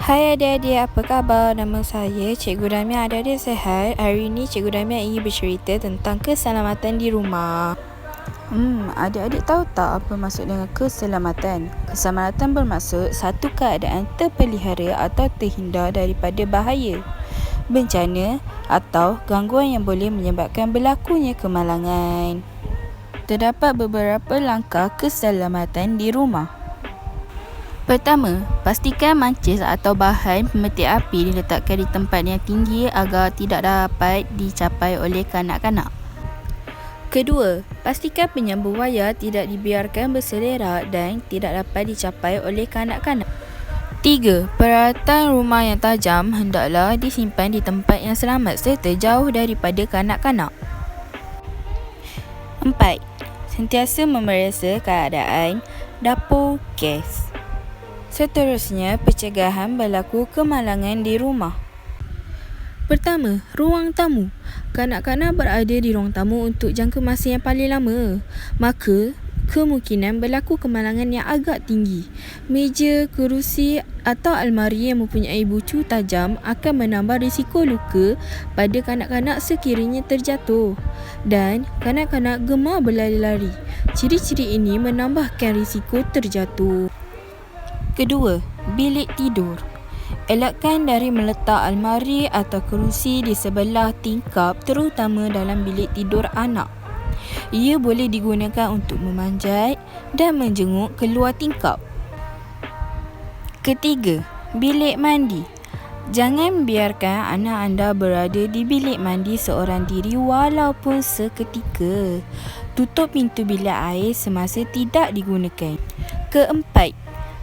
Hai adik-adik, apa khabar? Nama saya Cikgu Damia. Adik-adik sihat? Hari ini Cikgu Damia ingin bercerita tentang keselamatan di rumah. Adik-adik tahu tak apa maksud dengan keselamatan? Keselamatan bermaksud satu keadaan terpelihara atau terhindar daripada bahaya, bencana atau gangguan yang boleh menyebabkan berlakunya kemalangan. Terdapat beberapa langkah keselamatan di rumah. Pertama, pastikan mancis atau bahan pemetik api diletakkan di tempat yang tinggi agar tidak dapat dicapai oleh kanak-kanak. Kedua, pastikan penyambung wayar tidak dibiarkan berselerak dan tidak dapat dicapai oleh kanak-kanak. Tiga, peralatan rumah yang tajam hendaklah disimpan di tempat yang selamat serta jauh daripada kanak-kanak. Empat, sentiasa memeriksa keadaan dapur gas. Seterusnya, pencegahan berlaku kemalangan di rumah. Pertama, ruang tamu. Kanak-kanak berada di ruang tamu untuk jangka masa yang paling lama, maka kemungkinan berlaku kemalangan yang agak tinggi. Meja, kerusi atau almari yang mempunyai bucu tajam akan menambah risiko luka pada kanak-kanak sekiranya terjatuh, dan kanak-kanak gemar berlari-lari. Ciri-ciri ini menambahkan risiko terjatuh. Kedua, bilik tidur. Elakkan dari meletak almari atau kerusi di sebelah tingkap, terutama dalam bilik tidur anak. Ia boleh digunakan untuk memanjat dan menjenguk keluar tingkap. Ketiga, bilik mandi. Jangan biarkan anak anda berada di bilik mandi seorang diri walaupun seketika. Tutup pintu bilik air semasa tidak digunakan. Keempat,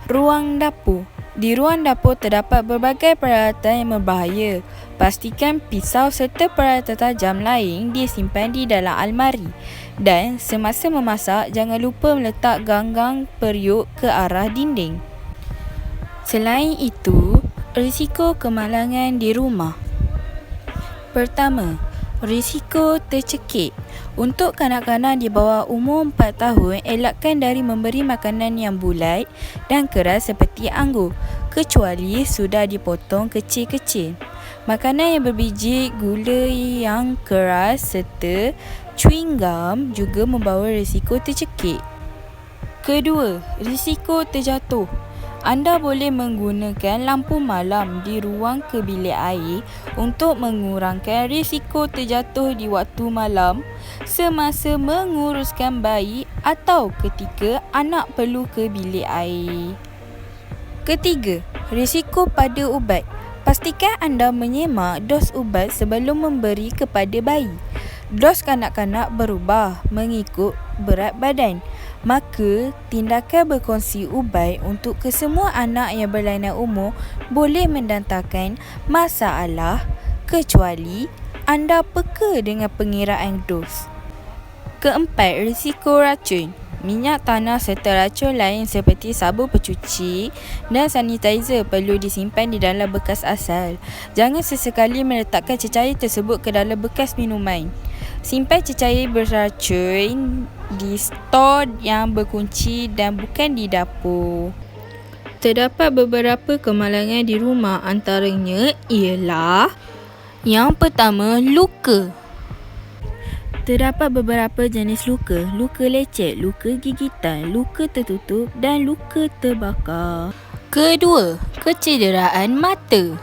ruang dapur. Di ruang dapur terdapat berbagai peralatan yang berbahaya. Pastikan pisau serta peralatan tajam lain disimpan di dalam almari. Dan semasa memasak, jangan lupa meletak ganggang periuk ke arah dinding. Selain itu, risiko kemalangan di rumah. Pertama, risiko tercekik. Untuk kanak-kanak di bawah umur 4 tahun, elakkan dari memberi makanan yang bulat dan keras seperti anggur, kecuali sudah dipotong kecil-kecil. Makanan yang berbiji, gula yang keras serta chewing gum juga membawa risiko tercekik. Kedua, risiko terjatuh. Anda boleh menggunakan lampu malam di ruang ke bilik air untuk mengurangkan risiko terjatuh di waktu malam semasa menguruskan bayi atau ketika anak perlu ke bilik air. Ketiga, risiko pada ubat. Pastikan anda menyemak dos ubat sebelum memberi kepada bayi. Dos kanak-kanak berubah mengikut berat badan. Maka, tindakan berkongsi ubat untuk kesemua anak yang berlainan umur boleh mendatangkan masalah kecuali anda peka dengan pengiraan dos. Keempat, risiko racun. Minyak tanah serta racun lain seperti sabun pencuci dan sanitizer perlu disimpan di dalam bekas asal. Jangan sesekali meletakkan cecair tersebut ke dalam bekas minuman. Simpan cecair beracun di stor yang berkunci dan bukan di dapur. Terdapat beberapa kemalangan di rumah, antaranya ialah yang pertama, luka. Terdapat beberapa jenis luka. Luka lecet, luka gigitan, luka tertutup dan luka terbakar. Kedua, kecederaan mata.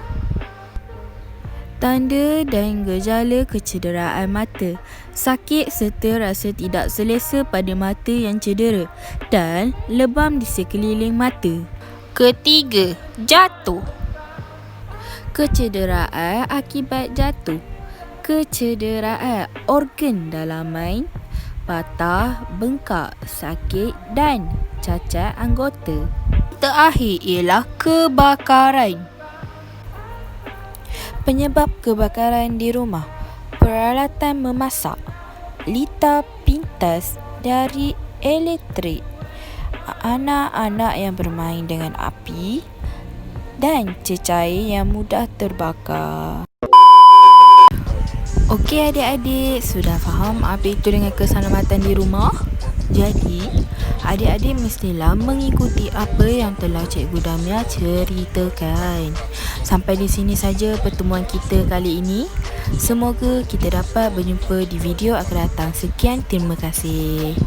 Tanda dan gejala kecederaan mata: sakit serta rasa tidak selesa pada mata yang cedera dan lebam di sekeliling mata. Ketiga, jatuh. Kecederaan akibat jatuh. Kecederaan organ dalaman, patah, bengkak, sakit dan cacat anggota. Terakhir ialah kebakaran. Penyebab kebakaran di rumah: peralatan memasak, litar pintas dari elektrik, anak-anak yang bermain dengan api dan cecair yang mudah terbakar. Okey adik-adik, sudah faham apa itu dengan keselamatan di rumah? Jadi, Adik-adik mestilah mengikuti apa yang telah Cikgu Damia ceritakan. Sampai di sini saja pertemuan kita kali ini. Semoga kita dapat berjumpa di video akan datang. Sekian, terima kasih.